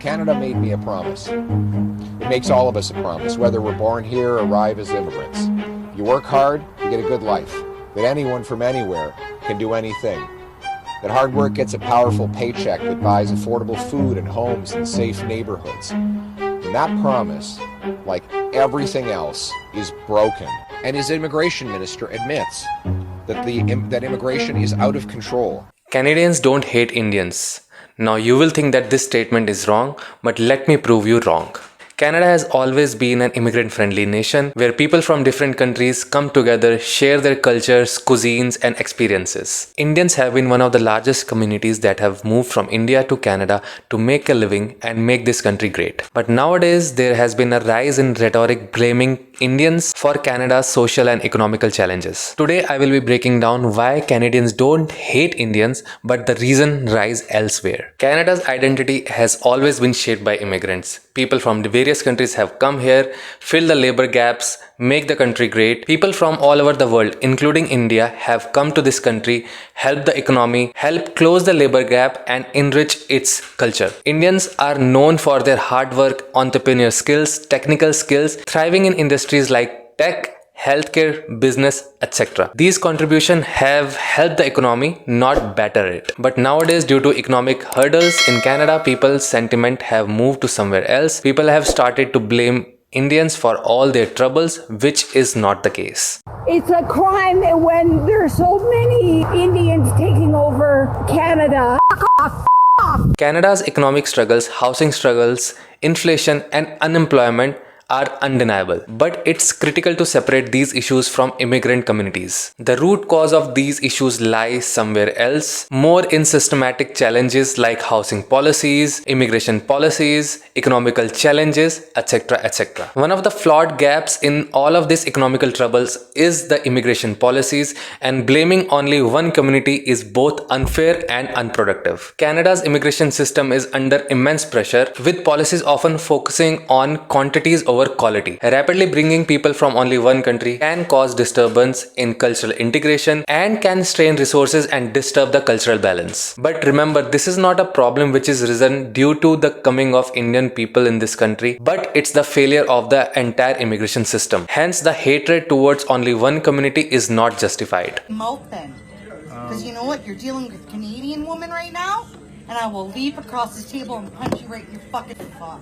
Canada made me a promise. It makes all of us a promise, whether we're born here or arrive as immigrants. You work hard, you get a good life. That anyone from anywhere can do anything. That hard work gets a powerful paycheck that buys affordable food and homes in safe neighborhoods. And that promise, like everything else, is broken. And his immigration minister admits that immigration is out of control. Canadians don't hate Indians. Now you will think that this statement is wrong, but let me prove you wrong. Canada has always been an immigrant-friendly nation where people from different countries come together, share their cultures, cuisines, and experiences. Indians have been one of the largest communities that have moved from India to Canada to make a living and make this country great. But nowadays, there has been a rise in rhetoric blaming Indians for Canada's social and economical challenges. Today, I will be breaking down why Canadians don't hate Indians, but the reason lies elsewhere. Canada's identity has always been shaped by immigrants. People from the various countries have come here, fill the labor gaps, make the country great. People from all over the world, including India, have come to this country, help the economy, help close the labor gap and enrich its culture. Indians are known for their hard work, entrepreneurial skills, technical skills, thriving in industries like tech, healthcare, business, etc. These contributions have helped the economy, not better it. But nowadays, due to economic hurdles in Canada, people's sentiment have moved to somewhere else. People have started to blame Indians for all their troubles, which is not the case. It's a crime when there's so many Indians taking over Canada. Canada's economic struggles, housing struggles, inflation and unemployment are undeniable, but it's critical to separate these issues from immigrant communities. The root cause of these issues lies somewhere else, more in systematic challenges like housing policies, immigration policies, economical challenges, etc. etc. One of the flawed gaps in all of these economical troubles is the immigration policies, and blaming only one community is both unfair and unproductive. Canada's immigration system is under immense pressure, with policies often focusing on quantities over quality. Rapidly bringing people from only one country can cause disturbance in cultural integration and can strain resources and disturb the cultural balance. But remember, this is not a problem which is risen due to the coming of Indian people in this country, but it's the failure of the entire immigration system. Hence, the hatred towards only one community is not justified. Mouth then. Because you know what? You're dealing with a Canadian woman right now, and I will leap across this table and punch you right in your fucking fuck.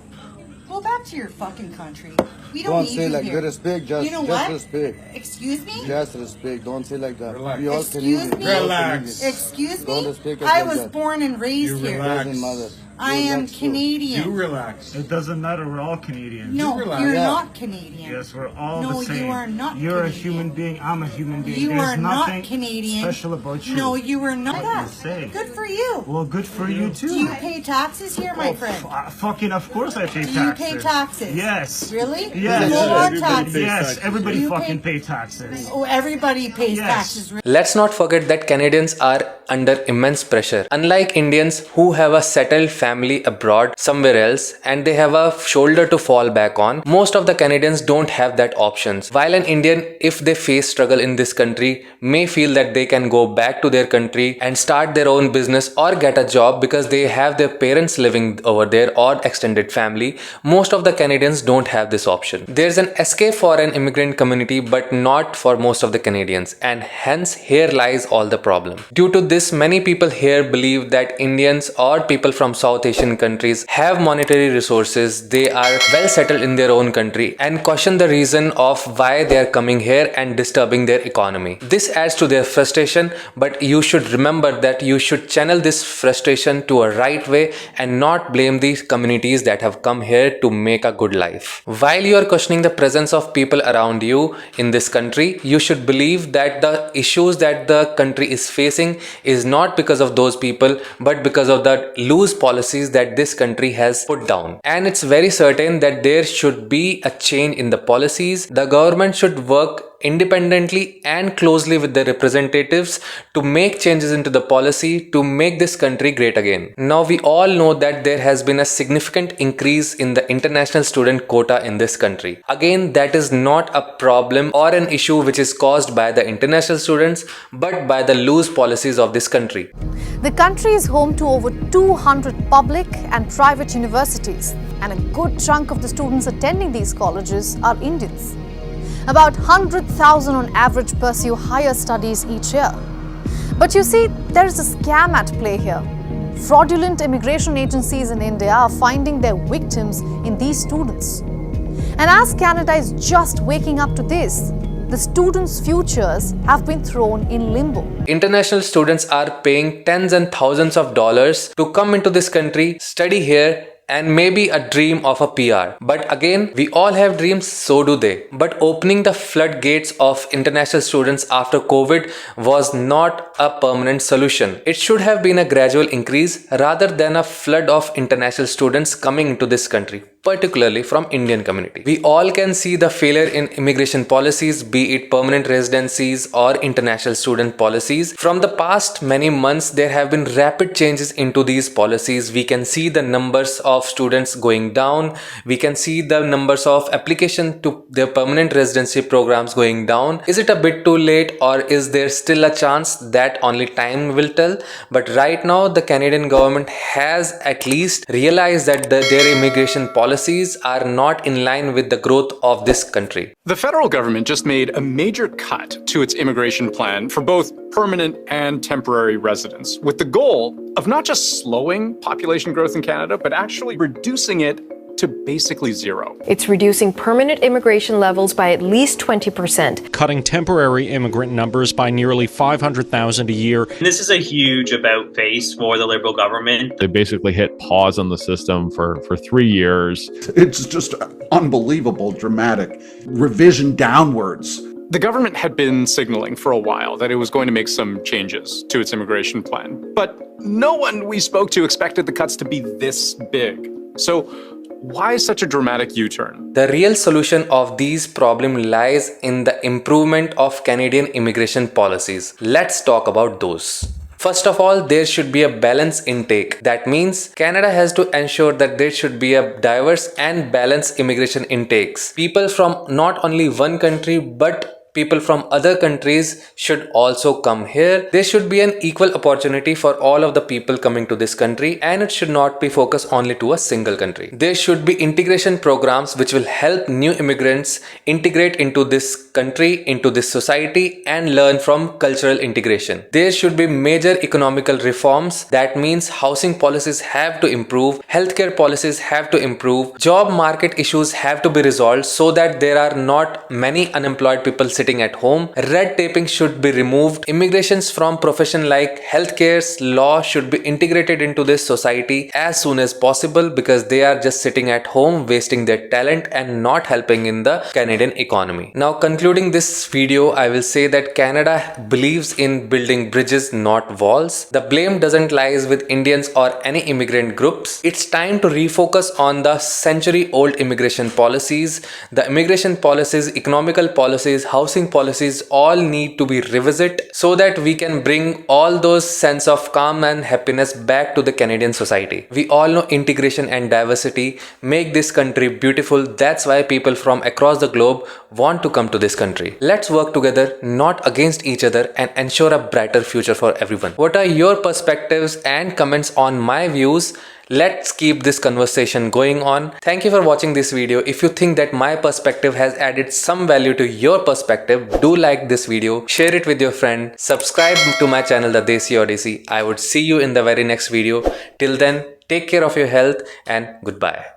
Go back to your fucking country. We don't need you like here. that. Respect, just, you know just what? respect. Excuse me? Just respect. Don't say like that. Relax. We all Excuse Canadians. me? We all Relax. Canadians. Excuse Don't me? respect us I like was that. born and raised You here. relax. Doesn't matter. I You am relax too. Canadian. You relax. It doesn't matter, we're all Canadians. No, relax. you're Yeah. not Canadian. Yes, we're all No, the same. you are not You're Canadian. a human being, I'm a human being. You There's are not nothing Canadian. special about you. No, you are not. What you say. Good for you. Well, good for you too. Do you pay taxes here, my friend? Fucking, of course I pay Do taxes. you pay taxes? Yes. Really? Yes. Full on taxes. Yes, everybody You fucking pay- pay taxes. Oh, everybody pays Yes. taxes. Let's not forget that Canadians are under immense pressure. Unlike Indians who have a settled family abroad somewhere else and they have a shoulder to fall back on, most of the Canadians don't have that options. While an Indian, if they face struggle in this country, may feel that they can go back to their country and start their own business or get a job because they have their parents living over there or extended family, most of the Canadians don't have this option. There's an escape for an immigrant community but not for most of the Canadians, and hence here lies all the problem. Due to this, many people here believe that Indians or people from South Asian countries have monetary resources, they are well settled in their own country, and question the reason of why they are coming here and disturbing their economy. This adds to their frustration, but you should remember that you should channel this frustration to a right way and not blame these communities that have come here to make a good life. While you are questioning the presence of people around you in this country, you should believe that the issues that the country is facing is not because of those people, but because of the loose policies that this country has put down. And it's very certain that there should be a change in the policies. The government should work independently and closely with their representatives to make changes into the policy to make this country great again. Now we all know that there has been a significant increase in the international student quota in this country. Again, that is not a problem or an issue which is caused by the international students but by the loose policies of this country. The country is home to over 200 public and private universities, and a good chunk of the students attending these colleges are Indians. About 100,000 on average pursue higher studies each year. But you see, there is a scam at play here. Fraudulent immigration agencies in India are finding their victims in these students. And as Canada is just waking up to this, the students' futures have been thrown in limbo. International students are paying tens and thousands of dollars to come into this country, study here, and maybe a dream of a PR. But again, we all have dreams, so do they. But opening the floodgates of international students after COVID was not a permanent solution. It should have been a gradual increase rather than a flood of international students coming into this country, particularly from Indian community. We all can see the failure in immigration policies, be it permanent residencies or international student policies. From the past many months, there have been rapid changes into these policies. We can see the numbers of students going down. We can see the numbers of application to their permanent residency programs going down. Is it a bit too late, or is there still a chance? That only time will tell. But right now, the Canadian government has at least realized that their immigration policies are not in line with the growth of this country. The federal government just made a major cut to its immigration plan for both permanent and temporary residents, with the goal of not just slowing population growth in Canada, but actually reducing it to basically zero. It's reducing permanent immigration levels by at least 20%. Cutting temporary immigrant numbers by nearly 500,000 a year. This is a huge about face for the Liberal government. They basically hit pause on the system for 3 years. It's just unbelievable, dramatic revision downwards. The government had been signaling for a while that it was going to make some changes to its immigration plan, but no one we spoke to expected the cuts to be this big. So why such a dramatic U-turn? The real solution of these problems lies in the improvement of Canadian immigration policies. Let's talk about those. First of all, there should be a balanced intake. That means Canada has to ensure that there should be a diverse and balanced immigration intakes. People from not only one country but people from other countries should also come here. There should be an equal opportunity for all of the people coming to this country, and it should not be focused only to a single country. There should be integration programs which will help new immigrants integrate into this country, into this society, and learn from cultural integration. There should be major economical reforms. That means housing policies have to improve, healthcare policies have to improve, job market issues have to be resolved so that there are not many unemployed people sitting at home. Red taping should be removed. Immigrations from profession like healthcare, law should be integrated into this society as soon as possible, because they are just sitting at home wasting their talent and not helping in the Canadian economy. Now, concluding this video, I will say that Canada believes in building bridges, not walls. The blame doesn't lie with Indians or any immigrant groups. It's time to refocus on the century-old immigration policies. The immigration policies, economical policies, housing policies all need to be revisited so that we can bring all those sense of calm and happiness back to the Canadian society. We all know integration and diversity make this country beautiful. That's why people from across the globe want to come to this country. Let's work together, not against each other, and ensure a brighter future for everyone. What are your perspectives and comments on my views? Let's keep this conversation going on. Thank you for watching this video. If you think that my perspective has added some value to your perspective, do like this video, share it with your friend, subscribe to my channel, The Desi Odyssey. I would see you in the very next video. Till then, take care of your health and goodbye.